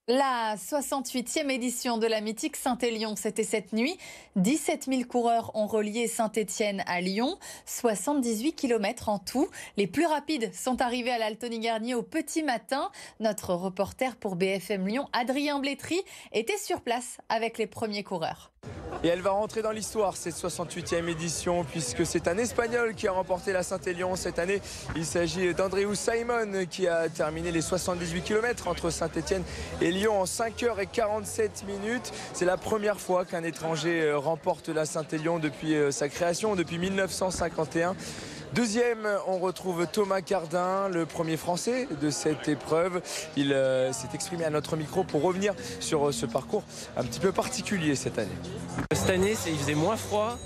La 68e édition de la mythique Saint-Élion, c'était cette nuit. 17 000 coureurs ont relié Saint-Étienne à Lyon, 78 km en tout. Les plus rapides sont arrivés à l'Altoni-Garnier au petit matin. Notre reporter pour BFM Lyon, Adrien Blétry, était sur place avec les premiers coureurs. Et elle va rentrer dans l'histoire, cette 68e édition, puisque c'est un Espagnol qui a remporté la Saint-Élion cette année. Il s'agit d'Andrew Simon qui a terminé les 78 km entre Saint-Étienne et Lyon en 5h47 minutes. C'est la première fois qu'un étranger remporte la Saint-Élion depuis sa création, depuis 1951. Deuxième, on retrouve Thomas Cardin, le premier français de cette épreuve. Il s'est exprimé à notre micro pour revenir sur ce parcours un petit peu particulier cette année. Cette année, il faisait moins froid.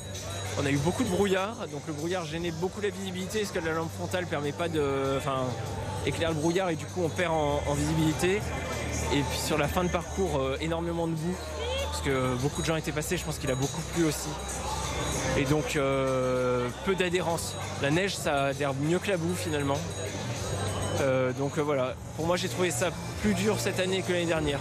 On a eu beaucoup de brouillard, donc le brouillard gênait beaucoup la visibilité parce que la lampe frontale ne permet pas éclaire le brouillard et du coup on perd en visibilité. Et puis sur la fin de parcours, énormément de boue parce que beaucoup de gens étaient passés, je pense qu'il a beaucoup plu aussi. Et donc peu d'adhérence. La neige, ça adhère mieux que la boue finalement. Voilà, pour moi j'ai trouvé ça plus dur cette année que l'année dernière.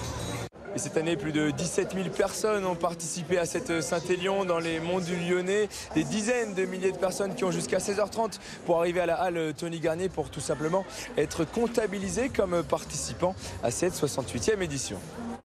Et cette année, plus de 17 000 personnes ont participé à cette Saint-Élion dans les monts du Lyonnais. Des dizaines de milliers de personnes qui ont jusqu'à 16h30 pour arriver à la halle Tony-Garnier pour tout simplement être comptabilisés comme participants à cette 68e édition.